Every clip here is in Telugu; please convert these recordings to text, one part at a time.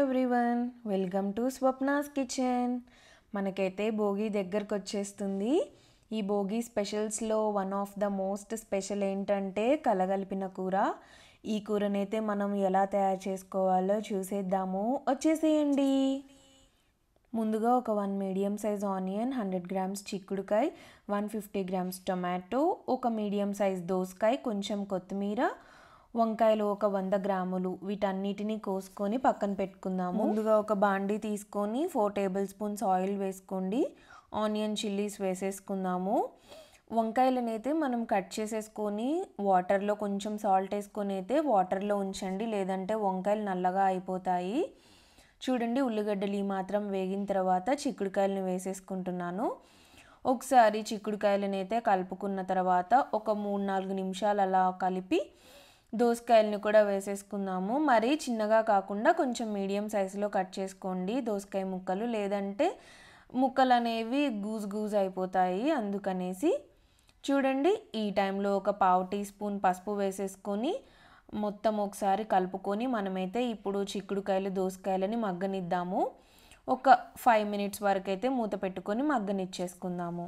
Everyone, welcome to Swapna's kitchen. మనకైతే భోగి దగ్గరకు వచ్చేస్తుంది. ఈ భోగి స్పెషల్స్లో one of the most special ఏంటంటే కలగలిపిన కూర. ఈ కూరనైతే మనం ఎలా తయారు చేసుకోవాలో చూసేద్దాము, వచ్చేసేయండి. ముందుగా ఒక 1 మీడియం సైజ్ ఆనియన్, 100 గ్రామ్స్ చిక్కుడుకాయ, 150 గ్రామ్స్ టొమాటో, ఒక మీడియం సైజ్ దోసకాయ, కొంచెం కొత్తిమీర, వంకాయలు ఒక 100 గ్రాములు, వీటన్నిటిని కోసుకొని పక్కన పెట్టుకుందాము. ముందుగా ఒక బాండీ తీసుకొని 4 టేబుల్ స్పూన్స్ ఆయిల్ వేసుకోండి. ఆనియన్ చిల్లీస్ వేసేసుకుందాము. వంకాయలను అయితే మనం కట్ చేసేసుకొని వాటర్లో కొంచెం సాల్ట్ వేసుకొని అయితే వాటర్లో ఉంచండి, లేదంటే వంకాయలు నల్లగా అయిపోతాయి. చూడండి, ఉల్లిగడ్డలు ఈ మాత్రం వేగిన తర్వాత చిక్కుడుకాయలను వేసేసుకుంటున్నాను. ఒకసారి చిక్కుడుకాయలను అయితే కలుపుకున్న తర్వాత ఒక 3-4 నిమిషాలు అలా కలిపి దోసకాయలను కూడా వేసేసుకుందాము. మరీ చిన్నగా కాకుండా కొంచెం మీడియం సైజులో కట్ చేసుకోండి దోసకాయ ముక్కలు, లేదంటే ముక్కలు అనేవి గూజ్ అయిపోతాయి. అందుకనేసి చూడండి, ఈ టైంలో ఒక 1/2 టీ స్పూన్ పసుపు వేసేసుకొని మొత్తం ఒకసారి కలుపుకొని మనమైతే ఇప్పుడు చిక్కుడుకాయలు దోసకాయలని మగ్గనిద్దాము. ఒక 5 మినిట్స్ వరకు అయితే మూత పెట్టుకొని మగ్గనిచ్చేసుకుందాము.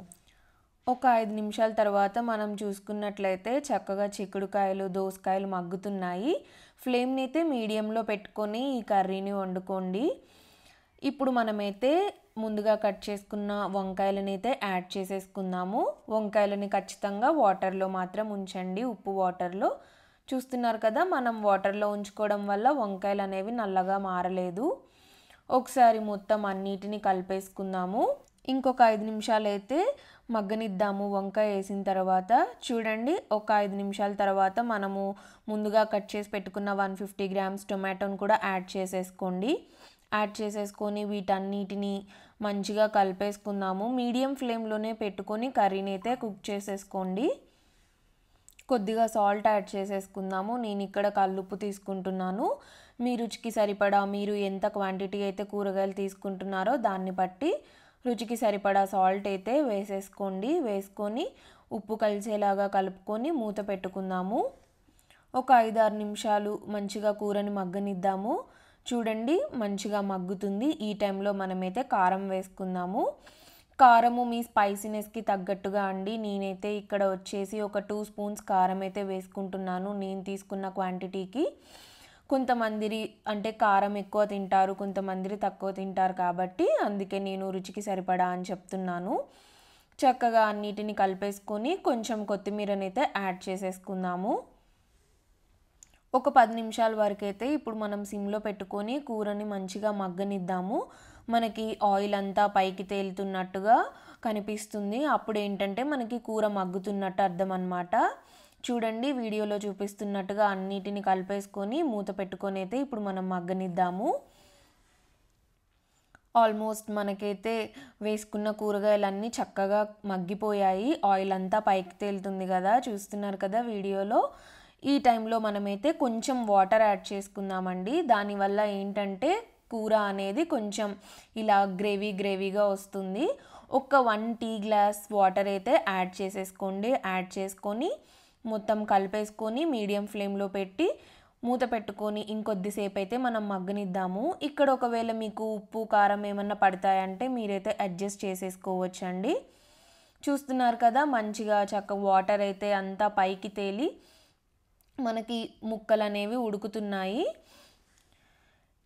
ఒక 5 నిమిషాల తర్వాత మనం చూసుకున్నట్లయితే చక్కగా చిక్కుడుకాయలు దోసకాయలు మగ్గుతున్నాయి. ఫ్లేమ్ని అయితే మీడియంలో పెట్టుకొని ఈ కర్రీని వండుకోండి. ఇప్పుడు మనమైతే ముందుగా కట్ చేసుకున్న వంకాయలని అయితే యాడ్ చేసేసుకుందాము. వంకాయలని ఖచ్చితంగా వాటర్లో మాత్రం ఉంచండి, ఉప్పు వాటర్లో. చూస్తున్నారు కదా, మనం వాటర్లో ఉంచుకోవడం వల్ల వంకాయలు అనేవి నల్లగా మారలేదు. ఒకసారి మొత్తం అన్నిటిని కలిపేసుకుందాము. ఇంకొక 5 నిమిషాలు అయితే మగ్గనిద్దాము వంకాయ వేసిన తర్వాత. చూడండి, ఒక 5 నిమిషాల తర్వాత మనము ముందుగా కట్ చేసి పెట్టుకున్న 150 గ్రామ్స్ టొమాటోని కూడా యాడ్ చేసేసుకోండి. యాడ్ చేసేసుకొని వీటన్నిటిని మంచిగా కలిపేసుకుందాము. మీడియం ఫ్లేమ్లోనే పెట్టుకొని కర్రీని అయితే కుక్ చేసేసుకోండి. కొద్దిగా సాల్ట్ యాడ్ చేసేసుకుందాము. నేను ఇక్కడ కల్లుప్పు తీసుకుంటున్నాను. మీ రుచికి సరిపడా, మీరు ఎంత క్వాంటిటీ అయితే కూరగాయలు తీసుకుంటున్నారో దాన్ని బట్టి రుచికి సరిపడా సాల్ట్ అయితే వేసేసుకోండి. వేసుకొని ఉప్పు కలిసేలాగా కలుపుకొని మూత పెట్టుకుందాము. ఒక 5-6 నిమిషాలు మంచిగా కూరని మగ్గనిద్దాము. చూడండి, మంచిగా మగ్గుతుంది. ఈ టైంలో మనమైతే కారం వేసుకుందాము. కారము మీ స్పైసీనెస్కి తగ్గట్టుగా అండి. నేనైతే ఇక్కడ వచ్చేసి ఒక 2 స్పూన్స్ కారం అయితే వేసుకుంటున్నాను నేను తీసుకున్న క్వాంటిటీకి. కొంతమంది అంటే కారం ఎక్కువ తింటారు, కొంతమంది తక్కువ తింటారు, కాబట్టి అందుకే నేను రుచికి సరిపడా అని చెప్తున్నాను. చక్కగా అన్నిటిని కలిపేసుకొని కొంచెం కొత్తిమీరనైతే యాడ్ చేసేసుకుందాము. ఒక 10 నిమిషాల వరకు అయితే ఇప్పుడు మనం సిమ్లో పెట్టుకొని కూరని మంచిగా మగ్గనిద్దాము. మనకి ఆయిల్ అంతా పైకి తేలుతున్నట్టుగా కనిపిస్తుంది. అప్పుడు ఏంటంటే మనకి కూర మగ్గుతున్నట్టు అర్థం అన్నమాట. చూడండి, వీడియోలో చూపిస్తున్నట్టుగా అన్నిటిని కలిపేసుకొని మూత పెట్టుకొని అయితే ఇప్పుడు మనం మగ్గనిద్దాము. ఆల్మోస్ట్ మనకైతే వేసుకున్న కూరగాయలన్నీ చక్కగా మగ్గిపోయాయి. ఆయిల్ అంతా పైకి తేలుతుంది కదా, చూస్తున్నారు కదా వీడియోలో. ఈ టైంలో మనమైతే కొంచెం వాటర్ యాడ్ చేసుకుందామండి. దానివల్ల ఏంటంటే కూర అనేది కొంచెం ఇలా గ్రేవీగా వస్తుంది. ఒక 1 టీ గ్లాస్ వాటర్ అయితే యాడ్ చేసేసుకోండి. యాడ్ చేసుకొని మొత్తం కలిపేసుకొని మీడియం ఫ్లేమ్లో పెట్టి మూత పెట్టుకొని ఇంకొద్దిసేపు అయితే మనం మగ్గనిద్దాము. ఇక్కడ ఒకవేళ మీకు ఉప్పు కారం ఏమన్నా పడతాయంటే మీరైతే అడ్జస్ట్ చేసేసుకోవచ్చండి. చూస్తున్నారు కదా, మంచిగా చక్కగా వాటర్ అయితే అంతా పైకి తేలి మనకి ముక్కలు అనేవి ఉడుకుతున్నాయి.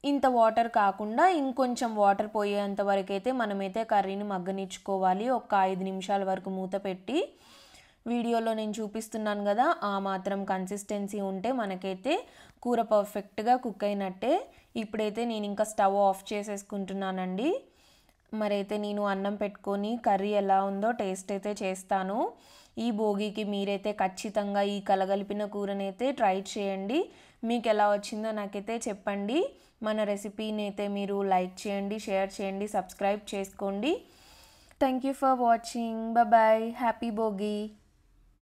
ఇంత వాటర్ కాకుండా ఇంకొంచెం వాటర్ పోయేంత వరకు అయితే మనమైతే కర్రీని మగ్గనిచ్చుకోవాలి. ఒక 5 నిమిషాల వరకు మూత పెట్టి. వీడియోలో నేను చూపిస్తున్నాను కదా, ఆ మాత్రం కన్సిస్టెన్సీ ఉంటే మనకైతే కూర పర్ఫెక్ట్గా కుక్ అయినట్టే. ఇప్పుడైతే నేను ఇంకా స్టవ్ ఆఫ్ చేసేసుకుంటున్నానండి. మరైతే నేను అన్నం పెట్టుకొని కర్రీ ఎలా ఉందో టేస్ట్ అయితే చేస్తాను. ఈ భోగికి మీరైతే ఖచ్చితంగా ఈ కలగలిపిన కూరనైతే ట్రై చేయండి. మీకు ఎలా వచ్చిందో నాకైతే చెప్పండి. మన రెసిపీని అయితే మీరు లైక్ చేయండి, షేర్ చేయండి, సబ్స్క్రైబ్ చేసుకోండి. Thank you for watching. Bye. Happy Bhogi.